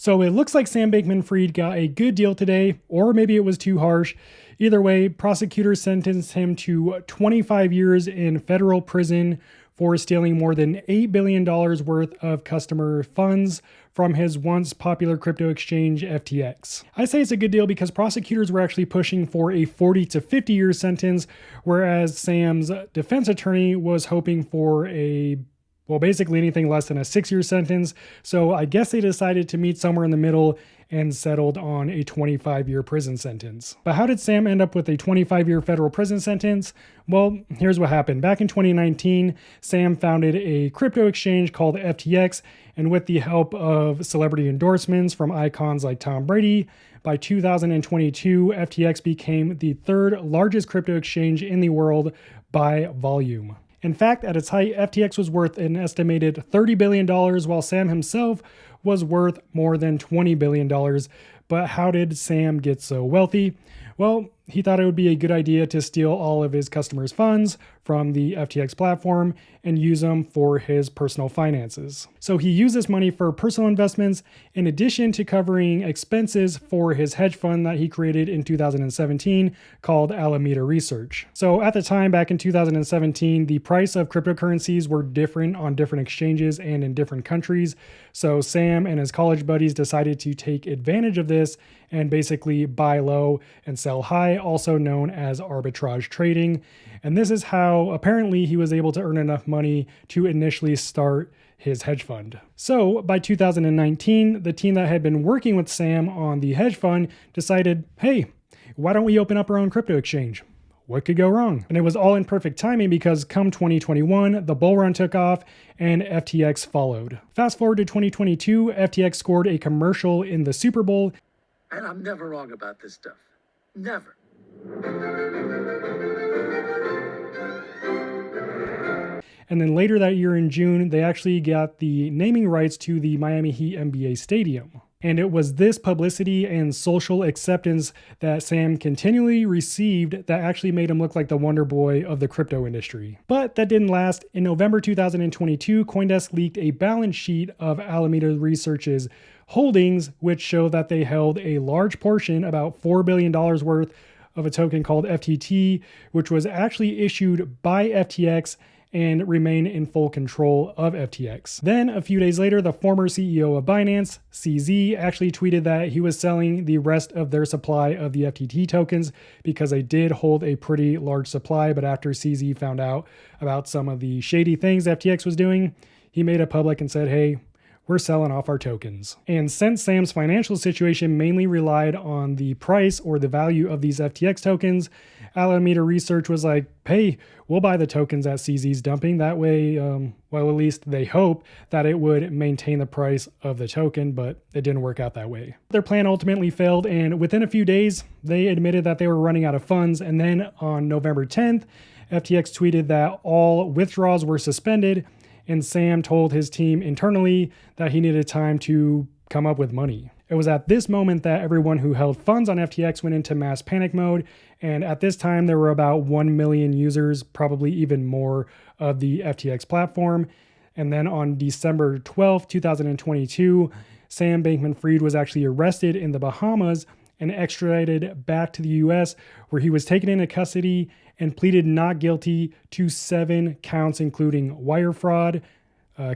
So it looks like Sam Bankman-Fried got a good deal today, or maybe it was too harsh. Either way, prosecutors sentenced him to 25 years in federal prison for stealing more than $8 billion worth of customer funds from his once popular crypto exchange FTX. I say it's a good deal because prosecutors were actually pushing for a 40 to 50 year sentence, whereas Sam's defense attorney was hoping for basically anything less than a 6-year sentence. So I guess they decided to meet somewhere in the middle and settled on a 25-year prison sentence. But how did Sam end up with a 25-year federal prison sentence? Well, here's what happened. Back in 2019, Sam founded a crypto exchange called FTX, and with the help of celebrity endorsements from icons like Tom Brady, by 2022, FTX became the third largest crypto exchange in the world by volume. In fact, at its height, FTX was worth an estimated $30 billion, while Sam himself was worth more than $20 billion. But how did Sam get so wealthy? Well, he thought it would be a good idea to steal all of his customers' funds from the FTX platform and use them for his personal finances. So he used this money for personal investments in addition to covering expenses for his hedge fund that he created in 2017 called Alameda Research. So at the time, back in 2017, the price of cryptocurrencies were different on different exchanges and in different countries. So Sam and his college buddies decided to take advantage of this and basically buy low and sell high, also known as arbitrage trading. And this is how apparently he was able to earn enough money to initially start his hedge fund. So by 2019, the team that had been working with Sam on the hedge fund decided, hey, why don't we open up our own crypto exchange? What could go wrong? And it was all in perfect timing because come 2021, the bull run took off and FTX followed. Fast forward to 2022, FTX scored a commercial in the Super Bowl. And I'm never wrong about this stuff. Never. And then later that year in June, they actually got the naming rights to the Miami Heat NBA stadium. And it was this publicity and social acceptance that Sam continually received that actually made him look like the wonder boy of the crypto industry. But that didn't last. In November 2022, CoinDesk leaked a balance sheet of Alameda Research's holdings, which show that they held a large portion, about $4 billion worth, of a token called FTT, which was actually issued by FTX and remain in full control of FTX. Then a few days later, the former CEO of Binance, CZ, actually tweeted that he was selling the rest of their supply of the FTT tokens because they did hold a pretty large supply. But after CZ found out about some of the shady things FTX was doing, he made it public and said, hey, we're selling off our tokens. And since Sam's financial situation mainly relied on the price or the value of these FTX tokens, Alameda Research was like, hey, we'll buy the tokens that CZ's dumping. That way, well, at least they hope that it would maintain the price of the token, but it didn't work out that way. Their plan ultimately failed, and within a few days, they admitted that they were running out of funds. And then on November 10th, FTX tweeted that all withdrawals were suspended, and Sam told his team internally that he needed time to come up with money. It was at this moment that everyone who held funds on FTX went into mass panic mode, and at this time there were about 1 million users, probably even more, of the FTX platform. And then on December 12th, 2022, Sam Bankman-Fried was actually arrested in the Bahamas and extradited back to the US, where he was taken into custody and pleaded not guilty to 7 counts, including wire fraud,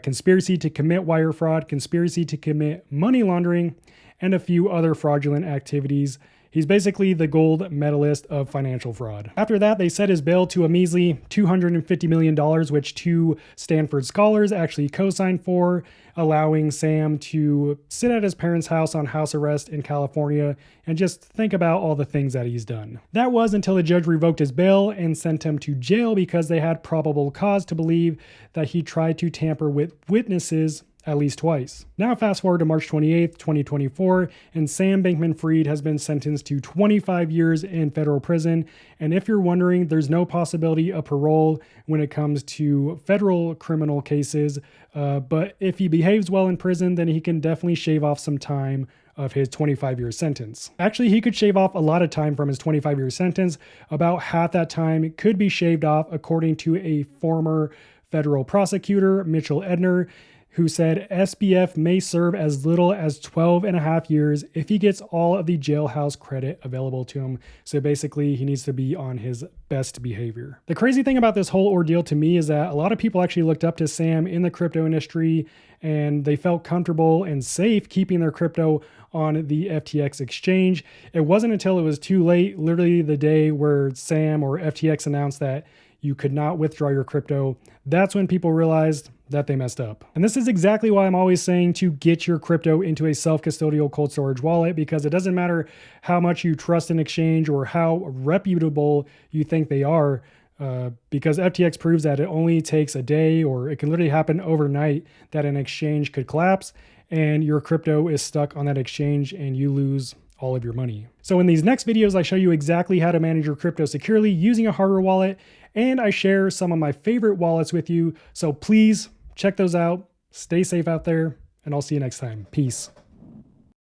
conspiracy to commit wire fraud, conspiracy to commit money laundering, and a few other fraudulent activities. He's basically the gold medalist of financial fraud. After that, they set his bail to a measly $250 million, which 2 Stanford scholars actually co-signed for, allowing Sam to sit at his parents' house on house arrest in California and just think about all the things that he's done. That was until the judge revoked his bail and sent him to jail because they had probable cause to believe that he tried to tamper with witnesses at least twice. Now fast forward to March 28th, 2024, and Sam Bankman-Fried has been sentenced to 25 years in federal prison. And if you're wondering, there's no possibility of parole when it comes to federal criminal cases. But if he behaves well in prison, then he can definitely shave off some time of his 25-year sentence. Actually, he could shave off a lot of time from his 25-year sentence. About half that time could be shaved off, according to a former federal prosecutor, Mitchell Edner, who said SBF may serve as little as 12 and a half years if he gets all of the jailhouse credit available to him. So basically, he needs to be on his best behavior. The crazy thing about this whole ordeal to me is that a lot of people actually looked up to Sam in the crypto industry, and they felt comfortable and safe keeping their crypto on the FTX exchange. It wasn't until it was too late, literally the day where Sam or FTX announced that you could not withdraw your crypto, that's when people realized that they messed up. And this is exactly why I'm always saying to get your crypto into a self-custodial cold storage wallet, because it doesn't matter how much you trust an exchange or how reputable you think they are, because FTX proves that it only takes a day, or it can literally happen overnight, that an exchange could collapse and your crypto is stuck on that exchange and you lose all of your money. So in these next videos, I show you exactly how to manage your crypto securely using a hardware wallet, and I share some of my favorite wallets with you. So please check those out. Stay safe out there, and I'll see you next time. Peace.